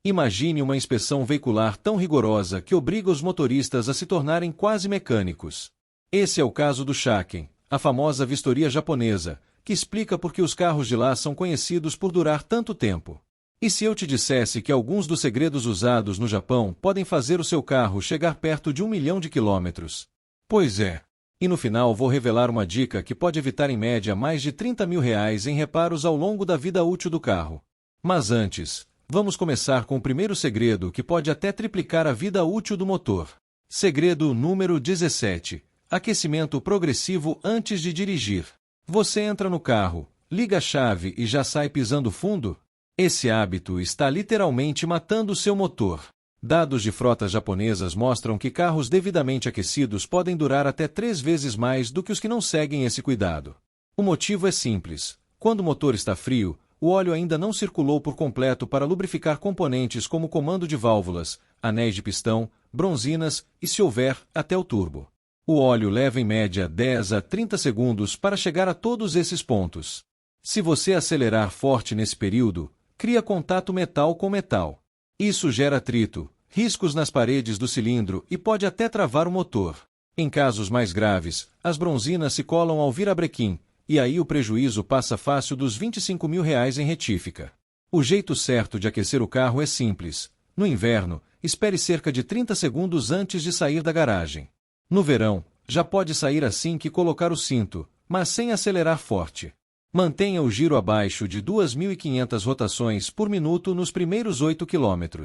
Imagine uma inspeção veicular tão rigorosa que obriga os motoristas a se tornarem quase mecânicos. Esse é o caso do Shaken, a famosa vistoria japonesa, que explica por que os carros de lá são conhecidos por durar tanto tempo. E se eu te dissesse que alguns dos segredos usados no Japão podem fazer o seu carro chegar perto de 1 milhão de quilômetros? Pois é. E no final vou revelar uma dica que pode evitar em média mais de R$30 mil em reparos ao longo da vida útil do carro. Mas antes, vamos começar com o primeiro segredo que pode até triplicar a vida útil do motor. Segredo número 17. Aquecimento progressivo antes de dirigir. Você entra no carro, liga a chave e já sai pisando fundo? Esse hábito está literalmente matando o seu motor. Dados de frotas japonesas mostram que carros devidamente aquecidos podem durar até 3 vezes mais do que os que não seguem esse cuidado. O motivo é simples. Quando o motor está frio, o óleo ainda não circulou por completo para lubrificar componentes como comando de válvulas, anéis de pistão, bronzinas e, se houver, até o turbo. O óleo leva em média 10 a 30 segundos para chegar a todos esses pontos. Se você acelerar forte nesse período, cria contato metal com metal. Isso gera atrito, riscos nas paredes do cilindro e pode até travar o motor. Em casos mais graves, as bronzinas se colam ao virabrequim, e aí o prejuízo passa fácil dos R$25 mil em retífica. O jeito certo de aquecer o carro é simples. No inverno, espere cerca de 30 segundos antes de sair da garagem. No verão, já pode sair assim que colocar o cinto, mas sem acelerar forte. Mantenha o giro abaixo de 2.500 rotações por minuto nos primeiros 8 km.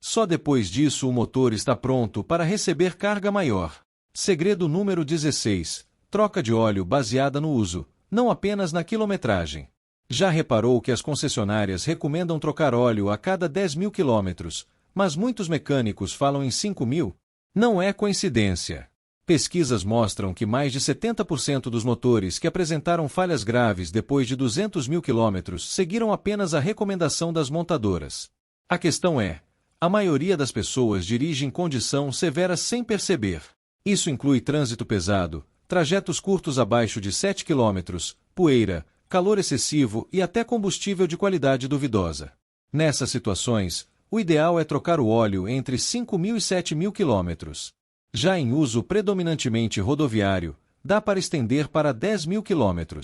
Só depois disso o motor está pronto para receber carga maior. Segredo número 16. Troca de óleo baseada no uso, não apenas na quilometragem. Já reparou que as concessionárias recomendam trocar óleo a cada 10.000 km, mas muitos mecânicos falam em 5.000? Não é coincidência. Pesquisas mostram que mais de 70% dos motores que apresentaram falhas graves depois de 200.000 km seguiram apenas a recomendação das montadoras. A questão é, a maioria das pessoas dirige em condição severa sem perceber. Isso inclui trânsito pesado, trajetos curtos abaixo de 7 km, poeira, calor excessivo e até combustível de qualidade duvidosa. Nessas situações, o ideal é trocar o óleo entre 5.000 e 7.000 km. Já em uso predominantemente rodoviário, dá para estender para 10.000 km.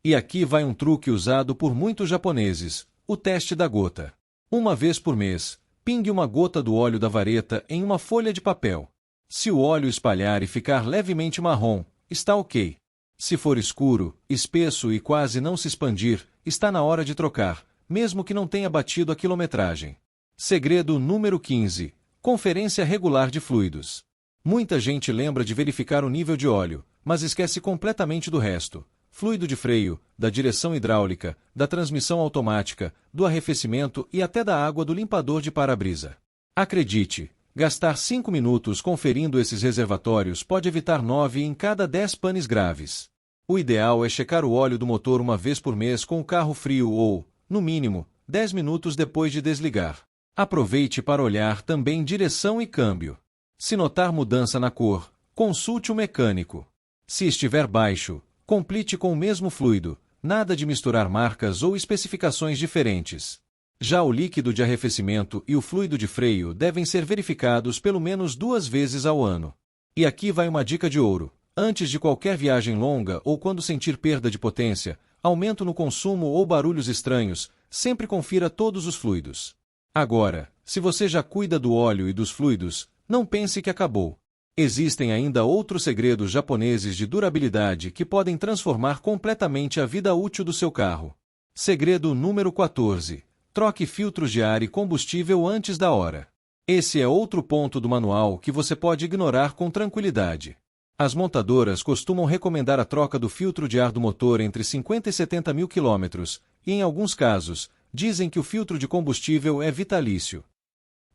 E aqui vai um truque usado por muitos japoneses, o teste da gota. Uma vez por mês, pingue uma gota do óleo da vareta em uma folha de papel. Se o óleo espalhar e ficar levemente marrom, está ok. Se for escuro, espesso e quase não se expandir, está na hora de trocar, mesmo que não tenha batido a quilometragem. Segredo número 15. Conferência regular de fluidos. Muita gente lembra de verificar o nível de óleo, mas esquece completamente do resto. Fluido de freio, da direção hidráulica, da transmissão automática, do arrefecimento e até da água do limpador de para-brisa. Acredite, gastar 5 minutos conferindo esses reservatórios pode evitar 9 em cada 10 panes graves. O ideal é checar o óleo do motor uma vez por mês com o carro frio ou, no mínimo, 10 minutos depois de desligar. Aproveite para olhar também direção e câmbio. Se notar mudança na cor, consulte o mecânico. Se estiver baixo, complete com o mesmo fluido, nada de misturar marcas ou especificações diferentes. Já o líquido de arrefecimento e o fluido de freio devem ser verificados pelo menos 2 vezes ao ano. E aqui vai uma dica de ouro. Antes de qualquer viagem longa ou quando sentir perda de potência, aumento no consumo ou barulhos estranhos, sempre confira todos os fluidos. Agora, se você já cuida do óleo e dos fluidos, não pense que acabou. Existem ainda outros segredos japoneses de durabilidade que podem transformar completamente a vida útil do seu carro. Segredo número 14. Troque filtros de ar e combustível antes da hora. Esse é outro ponto do manual que você pode ignorar com tranquilidade. As montadoras costumam recomendar a troca do filtro de ar do motor entre 50 e 70 mil quilômetros, e em alguns casos, dizem que o filtro de combustível é vitalício.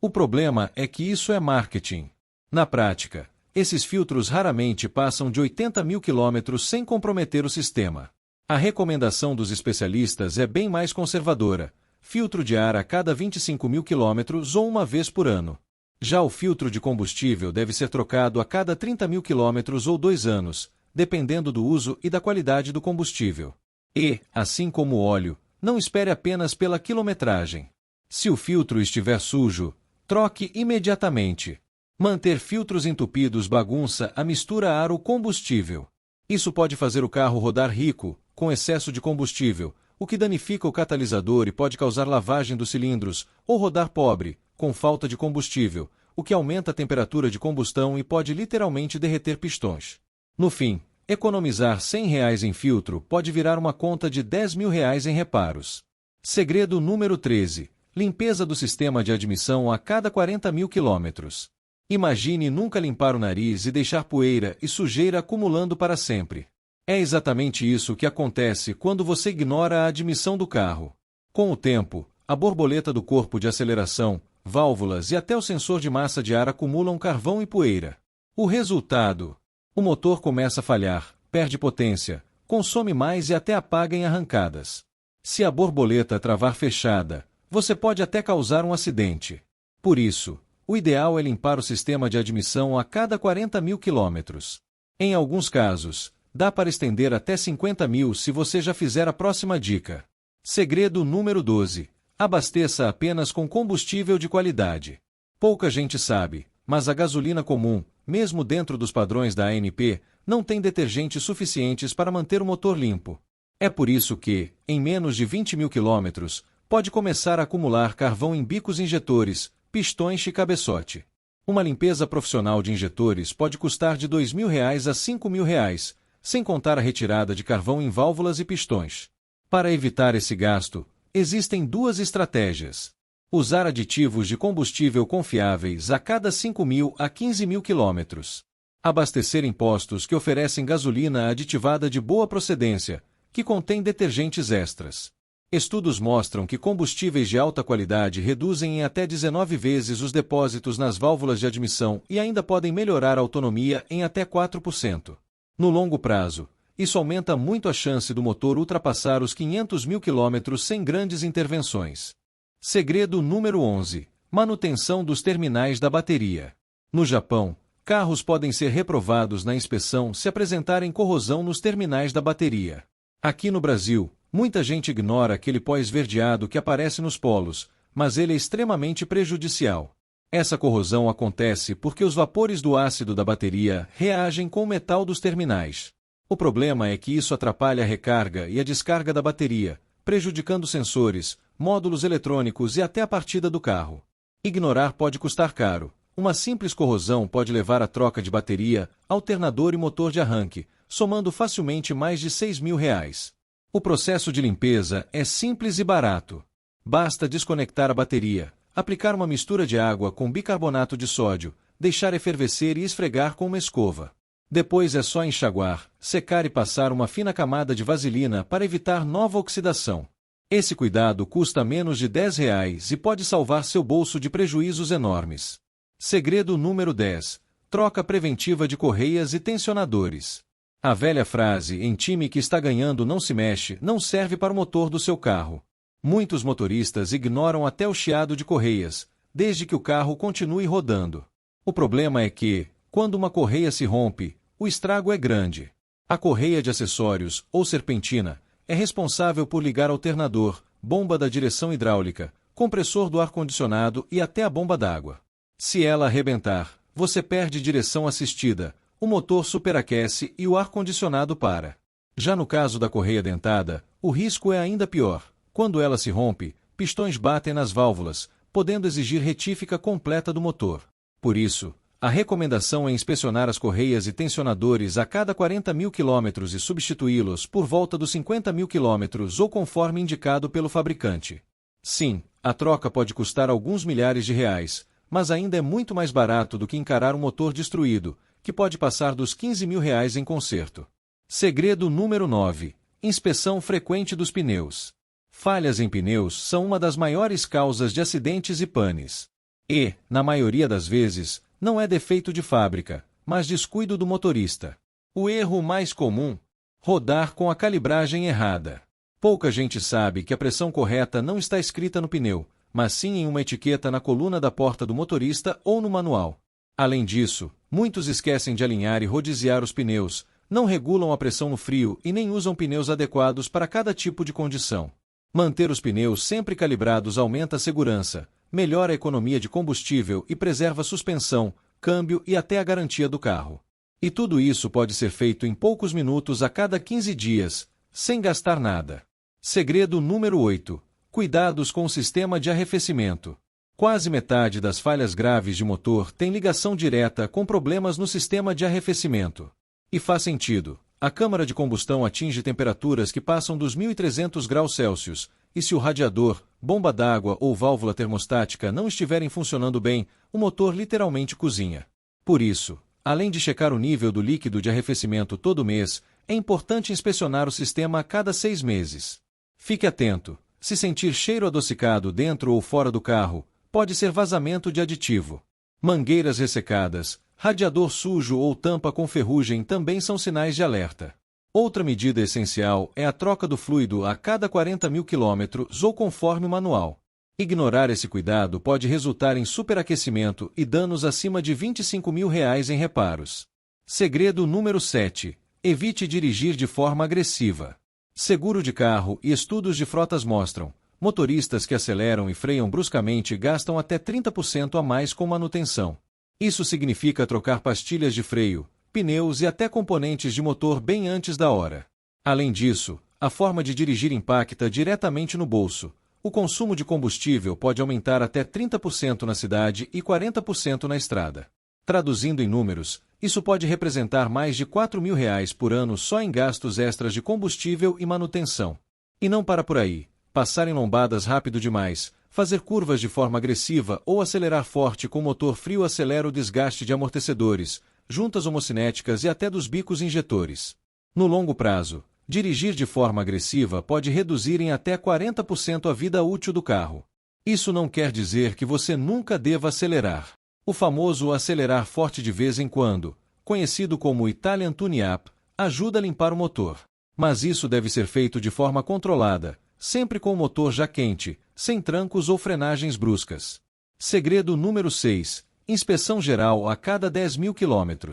O problema é que isso é marketing. Na prática, esses filtros raramente passam de 80 mil quilômetros sem comprometer o sistema. A recomendação dos especialistas é bem mais conservadora: filtro de ar a cada 25 mil quilômetros ou uma vez por ano. Já o filtro de combustível deve ser trocado a cada 30 mil quilômetros ou 2 anos, dependendo do uso e da qualidade do combustível. E, assim como o óleo, não espere apenas pela quilometragem. Se o filtro estiver sujo, troque imediatamente. Manter filtros entupidos bagunça a mistura ar-combustível. Isso pode fazer o carro rodar rico, com excesso de combustível, o que danifica o catalisador e pode causar lavagem dos cilindros, ou rodar pobre, com falta de combustível, o que aumenta a temperatura de combustão e pode literalmente derreter pistões. No fim, economizar R$ 100 em filtro pode virar uma conta de R$ 10.000 em reparos. Segredo número 13. Limpeza do sistema de admissão a cada 40.000 quilômetros. Imagine nunca limpar o nariz e deixar poeira e sujeira acumulando para sempre. É exatamente isso que acontece quando você ignora a admissão do carro. Com o tempo, a borboleta do corpo de aceleração, válvulas e até o sensor de massa de ar acumulam carvão e poeira. O resultado: o motor começa a falhar, perde potência, consome mais e até apaga em arrancadas. Se a borboleta travar fechada, você pode até causar um acidente. Por isso, o ideal é limpar o sistema de admissão a cada 40.000 quilômetros. Em alguns casos, dá para estender até 50.000 se você já fizer a próxima dica. Segredo número 12. Abasteça apenas com combustível de qualidade. Pouca gente sabe, mas a gasolina comum, mesmo dentro dos padrões da ANP, não tem detergentes suficientes para manter o motor limpo. É por isso que, em menos de 20.000 quilômetros, pode começar a acumular carvão em bicos injetores, pistões e cabeçote. Uma limpeza profissional de injetores pode custar de R$ 2.000 a R$ 5.000, sem contar a retirada de carvão em válvulas e pistões. Para evitar esse gasto, existem duas estratégias. Usar aditivos de combustível confiáveis a cada 5.000 a 15.000 quilômetros. Abastecer em postos que oferecem gasolina aditivada de boa procedência, que contém detergentes extras. Estudos mostram que combustíveis de alta qualidade reduzem em até 19 vezes os depósitos nas válvulas de admissão e ainda podem melhorar a autonomia em até 4%. No longo prazo, isso aumenta muito a chance do motor ultrapassar os 500.000 quilômetros sem grandes intervenções. Segredo número 11. Manutenção dos terminais da bateria. No Japão, carros podem ser reprovados na inspeção se apresentarem corrosão nos terminais da bateria. Aqui no Brasil, muita gente ignora aquele pó esverdeado que aparece nos polos, mas ele é extremamente prejudicial. Essa corrosão acontece porque os vapores do ácido da bateria reagem com o metal dos terminais. O problema é que isso atrapalha a recarga e a descarga da bateria, prejudicando sensores, módulos eletrônicos e até a partida do carro. Ignorar pode custar caro. Uma simples corrosão pode levar à troca de bateria, alternador e motor de arranque, somando facilmente mais de R$ 6.000. O processo de limpeza é simples e barato. Basta desconectar a bateria, aplicar uma mistura de água com bicarbonato de sódio, deixar efervescer e esfregar com uma escova. Depois é só enxaguar, secar e passar uma fina camada de vaselina para evitar nova oxidação. Esse cuidado custa menos de R$ 10 e pode salvar seu bolso de prejuízos enormes. Segredo número 10. Troca preventiva de correias e tensionadores. A velha frase, em time que está ganhando não se mexe, não serve para o motor do seu carro. Muitos motoristas ignoram até o chiado de correias, desde que o carro continue rodando. O problema é que, quando uma correia se rompe, o estrago é grande. A correia de acessórios, ou serpentina, é responsável por ligar alternador, bomba da direção hidráulica, compressor do ar-condicionado e até a bomba d'água. Se ela arrebentar, você perde direção assistida, o motor superaquece e o ar-condicionado para. Já no caso da correia dentada, o risco é ainda pior. Quando ela se rompe, pistões batem nas válvulas, podendo exigir retífica completa do motor. Por isso, a recomendação é inspecionar as correias e tensionadores a cada 40.000 quilômetros e substituí-los por volta dos 50.000 quilômetros ou conforme indicado pelo fabricante. Sim, a troca pode custar alguns milhares de reais, mas ainda é muito mais barato do que encarar um motor destruído, que pode passar dos R$ 15.000 em conserto. Segredo número 9. Inspeção frequente dos pneus. Falhas em pneus são uma das maiores causas de acidentes e panes. E, na maioria das vezes, não é defeito de fábrica, mas descuido do motorista. O erro mais comum? Rodar com a calibragem errada. Pouca gente sabe que a pressão correta não está escrita no pneu, mas sim em uma etiqueta na coluna da porta do motorista ou no manual. Além disso, muitos esquecem de alinhar e rodiziar os pneus, não regulam a pressão no frio e nem usam pneus adequados para cada tipo de condição. Manter os pneus sempre calibrados aumenta a segurança, melhora a economia de combustível e preserva a suspensão, câmbio e até a garantia do carro. E tudo isso pode ser feito em poucos minutos a cada 15 dias, sem gastar nada. Segredo número 8. Cuidados com o sistema de arrefecimento. Quase metade das falhas graves de motor tem ligação direta com problemas no sistema de arrefecimento. E faz sentido. A câmara de combustão atinge temperaturas que passam dos 1.300 graus Celsius, e se o radiador, bomba d'água ou válvula termostática não estiverem funcionando bem, o motor literalmente cozinha. Por isso, além de checar o nível do líquido de arrefecimento todo mês, é importante inspecionar o sistema a cada 6 meses. Fique atento. Se sentir cheiro adocicado dentro ou fora do carro, pode ser vazamento de aditivo. Mangueiras ressecadas, radiador sujo ou tampa com ferrugem também são sinais de alerta. Outra medida essencial é a troca do fluido a cada 40.000 km ou conforme o manual. Ignorar esse cuidado pode resultar em superaquecimento e danos acima de R$ 25.000 em reparos. Segredo número 7. Evite dirigir de forma agressiva. Seguro de carro e estudos de frotas mostram: motoristas que aceleram e freiam bruscamente gastam até 30% a mais com manutenção. Isso significa trocar pastilhas de freio, pneus e até componentes de motor bem antes da hora. Além disso, a forma de dirigir impacta diretamente no bolso. O consumo de combustível pode aumentar até 30% na cidade e 40% na estrada. Traduzindo em números, isso pode representar mais de R$ 4.000 por ano só em gastos extras de combustível e manutenção. E não para por aí. Passar em lombadas rápido demais, fazer curvas de forma agressiva ou acelerar forte com motor frio acelera o desgaste de amortecedores, juntas homocinéticas e até dos bicos injetores. No longo prazo, dirigir de forma agressiva pode reduzir em até 40% a vida útil do carro. Isso não quer dizer que você nunca deva acelerar. O famoso acelerar forte de vez em quando, conhecido como Italian Tune-Up, ajuda a limpar o motor. Mas isso deve ser feito de forma controlada, sempre com o motor já quente, sem trancos ou frenagens bruscas. Segredo número 6. Inspeção geral a cada 10.000 km.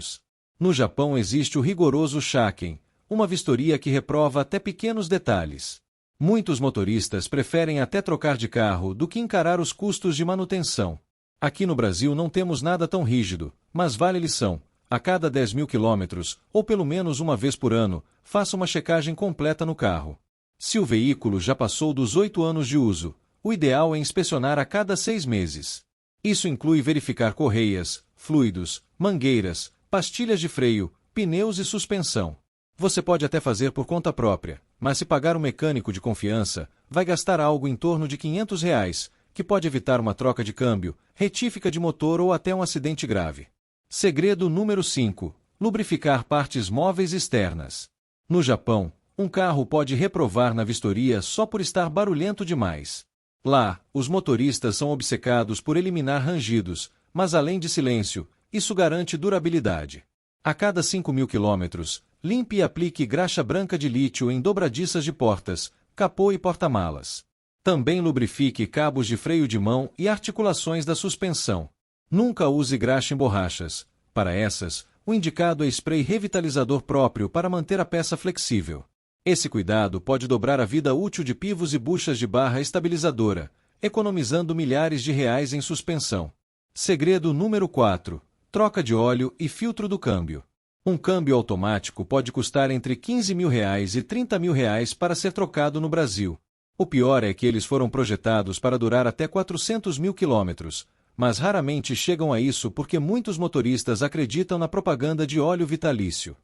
No Japão existe o rigoroso Shaken, uma vistoria que reprova até pequenos detalhes. Muitos motoristas preferem até trocar de carro do que encarar os custos de manutenção. Aqui no Brasil não temos nada tão rígido, mas vale lição. A cada 10.000 km, ou pelo menos uma vez por ano, faça uma checagem completa no carro. Se o veículo já passou dos 8 anos de uso, o ideal é inspecionar a cada 6 meses. Isso inclui verificar correias, fluidos, mangueiras, pastilhas de freio, pneus e suspensão. Você pode até fazer por conta própria, mas se pagar um mecânico de confiança, vai gastar algo em torno de R$ 500, que pode evitar uma troca de câmbio, retífica de motor ou até um acidente grave. Segredo número 5. Lubrificar partes móveis externas. No Japão, um carro pode reprovar na vistoria só por estar barulhento demais. Lá, os motoristas são obcecados por eliminar rangidos, mas além de silêncio, isso garante durabilidade. A cada 5.000 km, limpe e aplique graxa branca de lítio em dobradiças de portas, capô e porta-malas. Também lubrifique cabos de freio de mão e articulações da suspensão. Nunca use graxa em borrachas. Para essas, o indicado é spray revitalizador próprio para manter a peça flexível. Esse cuidado pode dobrar a vida útil de pivos e buchas de barra estabilizadora, economizando milhares de reais em suspensão. Segredo número 4. Troca de óleo e filtro do câmbio. Um câmbio automático pode custar entre R$ 15.000 e R$ 30.000 para ser trocado no Brasil. O pior é que eles foram projetados para durar até 400.000 km, mas raramente chegam a isso porque muitos motoristas acreditam na propaganda de óleo vitalício.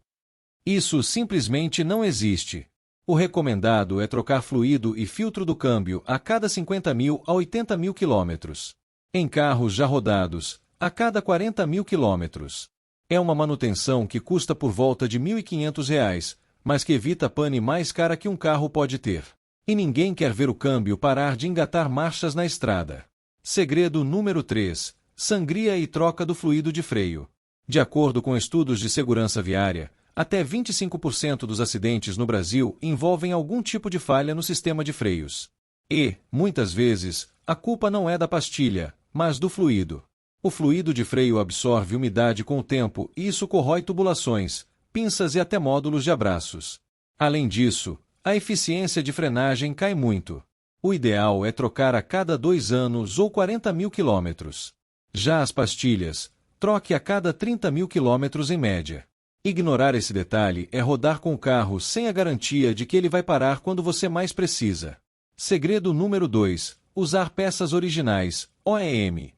Isso simplesmente não existe. O recomendado é trocar fluido e filtro do câmbio a cada 50.000 a 80.000 km. Em carros já rodados, a cada 40.000 km. É uma manutenção que custa por volta de R$ 1.500, mas que evita a pane mais cara que um carro pode ter. E ninguém quer ver o câmbio parar de engatar marchas na estrada. Segredo número 3. Sangria e troca do fluido de freio. De acordo com estudos de segurança viária, até 25% dos acidentes no Brasil envolvem algum tipo de falha no sistema de freios. E, muitas vezes, a culpa não é da pastilha, mas do fluido. O fluido de freio absorve umidade com o tempo e isso corrói tubulações, pinças e até módulos de abraços. Além disso, a eficiência de frenagem cai muito. O ideal é trocar a cada 2 anos ou 40 mil quilômetros. Já as pastilhas, troque a cada 30 mil quilômetros em média. Ignorar esse detalhe é rodar com o carro sem a garantia de que ele vai parar quando você mais precisa. Segredo número 2. Usar peças originais, OEM.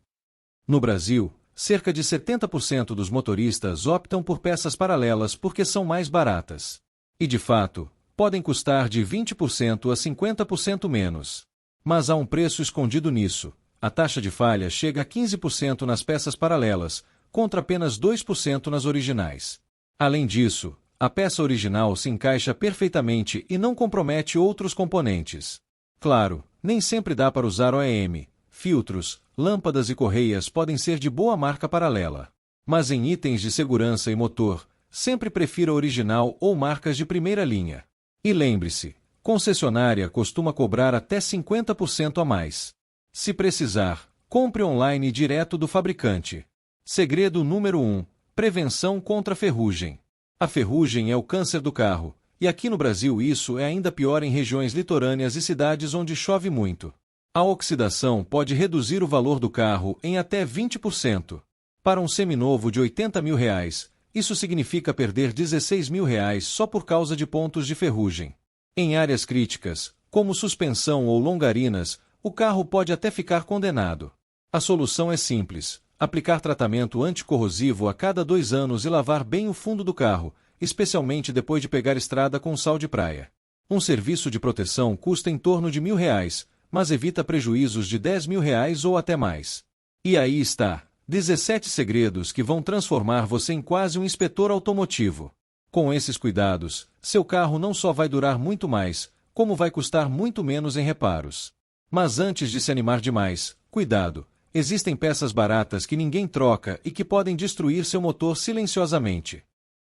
No Brasil, cerca de 70% dos motoristas optam por peças paralelas porque são mais baratas. E de fato, podem custar de 20% a 50% menos. Mas há um preço escondido nisso. A taxa de falha chega a 15% nas peças paralelas, contra apenas 2% nas originais. Além disso, a peça original se encaixa perfeitamente e não compromete outros componentes. Claro, nem sempre dá para usar OEM. Filtros, lâmpadas e correias podem ser de boa marca paralela. Mas em itens de segurança e motor, sempre prefira original ou marcas de primeira linha. E lembre-se, concessionária costuma cobrar até 50% a mais. Se precisar, compre online direto do fabricante. Segredo número 1. Prevenção contra ferrugem. A ferrugem é o câncer do carro, e aqui no Brasil isso é ainda pior em regiões litorâneas e cidades onde chove muito. A oxidação pode reduzir o valor do carro em até 20%. Para um seminovo de R$80 mil, isso significa perder R$16 mil só por causa de pontos de ferrugem. Em áreas críticas, como suspensão ou longarinas, o carro pode até ficar condenado. A solução é simples: aplicar tratamento anticorrosivo a cada 2 anos e lavar bem o fundo do carro, especialmente depois de pegar estrada com sal de praia. Um serviço de proteção custa em torno de R$1.000, mas evita prejuízos de R$10 mil ou até mais. E aí está, 17 segredos que vão transformar você em quase um inspetor automotivo. Com esses cuidados, seu carro não só vai durar muito mais, como vai custar muito menos em reparos. Mas antes de se animar demais, cuidado! Existem peças baratas que ninguém troca e que podem destruir seu motor silenciosamente.